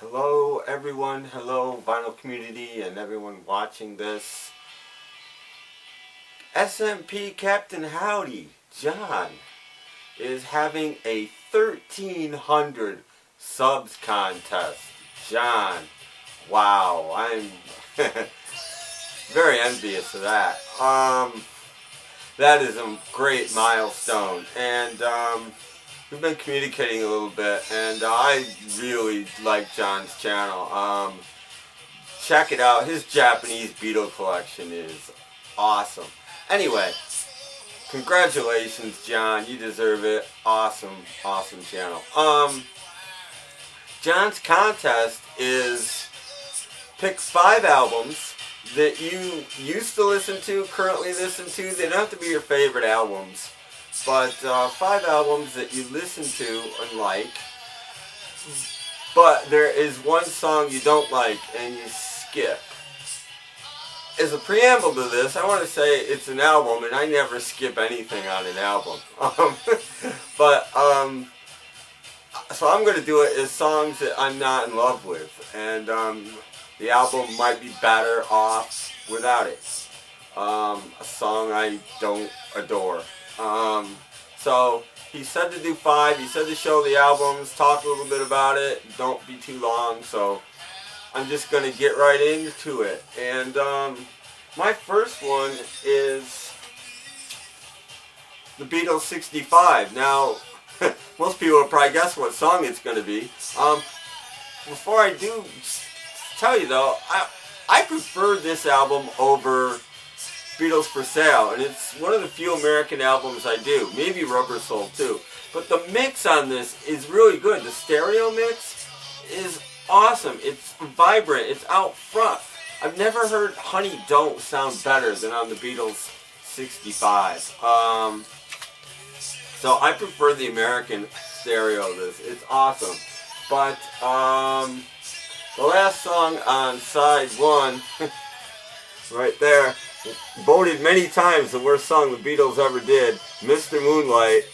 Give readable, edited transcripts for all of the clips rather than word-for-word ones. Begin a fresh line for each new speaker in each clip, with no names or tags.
Hello everyone, hello vinyl community and everyone watching this. Smfcpthowdy, John, is having a 1,300 subs contest. John, wow, I'm very envious of that. That is a great milestone, and we've been communicating a little bit, and I really like John's channel. Check it out. His Japanese Beatles collection is awesome. Anyway, congratulations, John. You deserve it. Awesome, awesome channel. John's contest is pick 5 albums that you used to listen to, currently listen to. They don't have to be your favorite albums, but 5 albums that you listen to and like, but there is one song you don't like and you skip. As a preamble to this, I want to say it's an album, and I never skip anything on an album. So I'm going to do it as songs that I'm not in love with, and the album might be better off without it. A song I don't adore. So he said to do 5. He said to show the albums, talk a little bit about it, don't be too long. So I'm just going to get right into it. And my first one is the Beatles 65. Now, most people will probably guess what song it's going to be. Before I do tell you though, I prefer this album over Beatles for Sale, and it's one of the few American albums I do. Maybe Rubber Soul too. But the mix on this is really good. The stereo mix is awesome. It's vibrant. It's out front. I've never heard Honey Don't sound better than on the Beatles 65. So I prefer the American stereo of this. It's awesome. But the last song on side 1, right there, voted many times the worst song the Beatles ever did, Mr. Moonlight.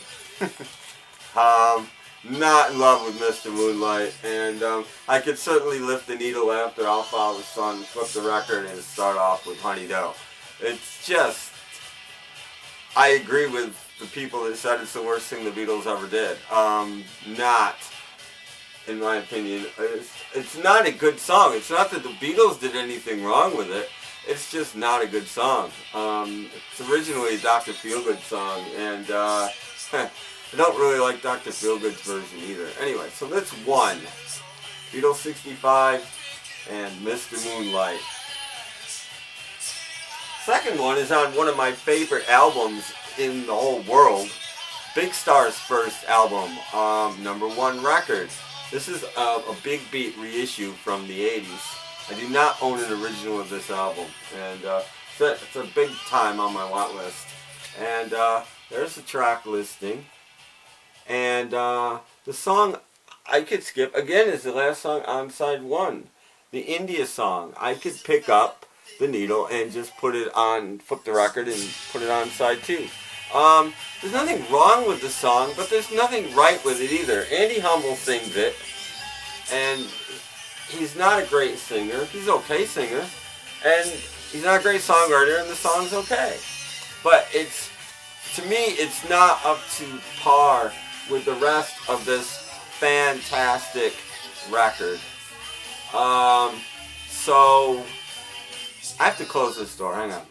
Not in love with Mr. Moonlight, and I could certainly lift the needle after I'll Follow the Sun, flip the record, and start off with Honey Doe. It's just, I agree with the people that said it's the worst thing the Beatles ever did. Not, in my opinion. It's not a good song. It's not that the Beatles did anything wrong with it. It's just not a good song. It's originally a Dr. Feelgood song, and I don't really like Dr. Feelgood's version either. Anyway, so that's 1. Beatles 65 and Mr. Moonlight. Second one is on one of my favorite albums in the whole world, Big Star's first album, #1 record. This is a Big Beat reissue from the 80s. I do not own an original of this album, and it's a big time on my want list. And there's the track listing. And the song I could skip, again, is the last song on side 1. The India song. I could pick up the needle and just put it on, flip the record and put it on side 2. There's nothing wrong with the song, but there's nothing right with it either. Andy Humble sings it, and he's not a great singer. He's an okay singer, and he's not a great songwriter, and the song's okay. But it's, to me, it's not up to par with the rest of this fantastic record. So I have to close this door. Hang on.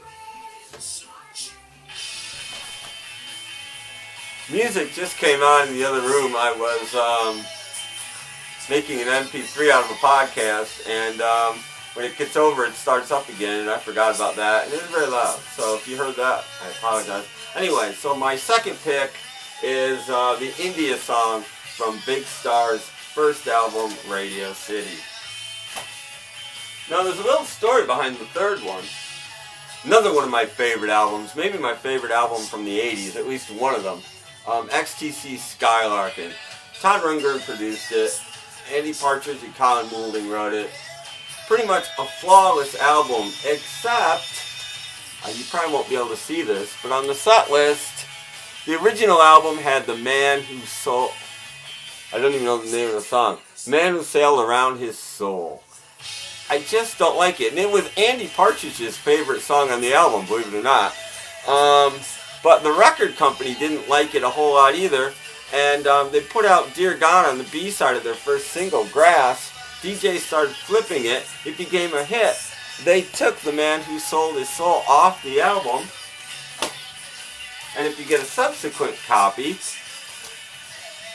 Music just came on in the other room. I was making an MP3 out of a podcast, and when it gets over, it starts up again, and I forgot about that, and it was very loud. So if you heard that, I apologize. Anyway, so my second pick is the India song from Big Star's first album, Radio City. Now there's a little story behind the third one. Another one of my favorite albums, maybe my favorite album from the 80s, at least one of them. XTC Skylarkin. Todd Rundgren produced it. Andy Partridge and Colin Moulding wrote it. Pretty much a flawless album, except, you probably won't be able to see this, but on the set list, the original album had The Man Who Sold I don't even know the name of the song. Man Who Sailed Around His Soul. I just don't like it. And it was Andy Partridge's favorite song on the album, believe it or not. But the record company didn't like it a whole lot either. And they put out Dear God on the B-side of their first single, Grass. DJ started flipping it. It became a hit. They took The Man Who Sold His Soul off the album. And if you get a subsequent copy,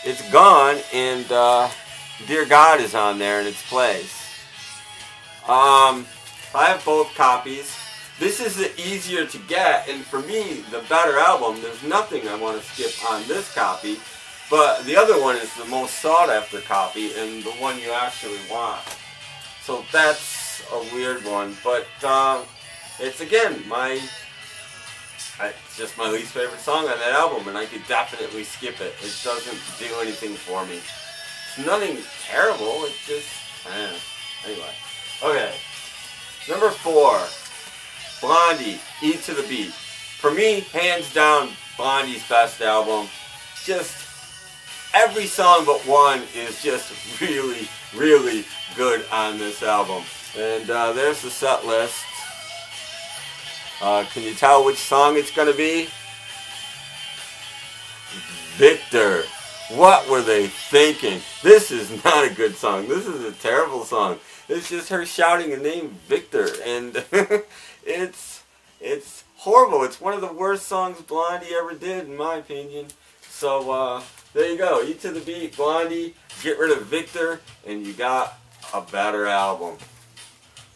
it's gone, and Dear God is on there in its place. I have both copies. This is the easier to get, and for me, the better album. There's nothing I want to skip on this copy, but the other one is the most sought after copy, and the one you actually want. So that's a weird one, but it's again it's just my least favorite song on that album, and I could definitely skip it. It doesn't do anything for me. It's nothing terrible, it just, anyway. Okay, number 4, Blondie, E to the Beat. For me, hands down, Blondie's best album. Just every song but one is just really, really good on this album. And there's the set list. Can you tell which song it's going to be? Victor. What were they thinking? This is not a good song. This is a terrible song. It's just her shouting the name Victor, and it's horrible. It's one of the worst songs Blondie ever did, in my opinion. So there you go. E to the Beat, Blondie. Get rid of Victor, and you got a better album.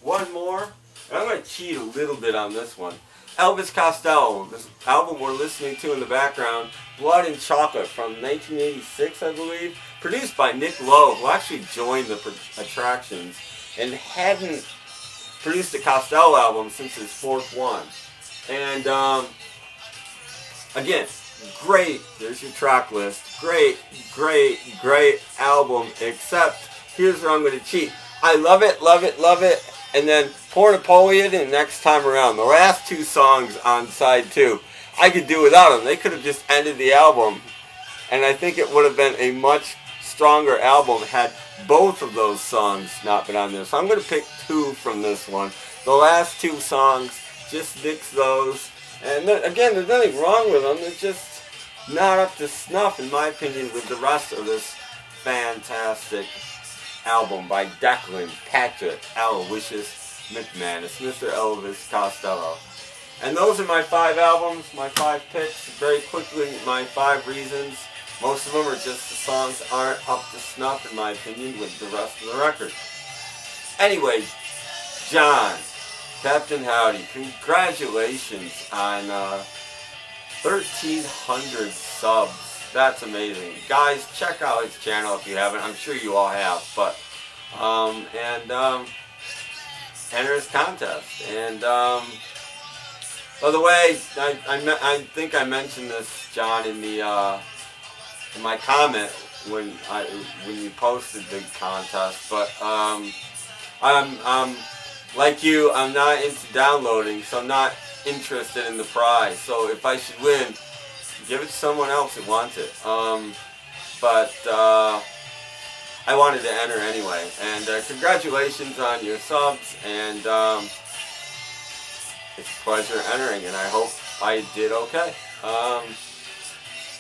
One more. I'm going to cheat a little bit on this one. Elvis Costello, this album we're listening to in the background, Blood and Chocolate from 1986, I believe, produced by Nick Lowe, who actually joined the Attractions and hadn't produced a Costello album since his 4th one. And again, great, there's your track list, great, great, great album, except here's where I'm going to cheat. I love it, love it, love it. And then Poor Napoleon and Next Time Around. The last 2 songs on side 2, I could do without them. They could have just ended the album. And I think it would have been a much stronger album had both of those songs not been on there. So I'm going to pick 2 from this one. The last 2 songs, just nix those. And then, again, there's nothing wrong with them. They're just not up to snuff, in my opinion, with the rest of this fantastic album by Declan Patrick Aloysius McManus, Mr. Elvis Costello. And those are my 5 albums, my 5 picks. Very quickly, my 5 reasons. Most of them are just the songs aren't up to snuff, in my opinion, with the rest of the record. Anyway, John, Captain Howdy, congratulations on 1,300 subs. That's amazing. Guys, check out his channel if you haven't. I'm sure you all have. But, enter his contest. And, by the way, I think I mentioned this, John, in the, in my comment when you posted the contest. But, I'm like you, I'm not into downloading, so I'm not interested in the prize. So if I should win, give it to someone else who wants it. But I wanted to enter anyway. And congratulations on your subs. And it's a pleasure entering. And I hope I did okay.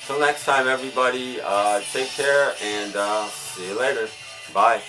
Till next time, everybody. Take care. And see you later. Bye.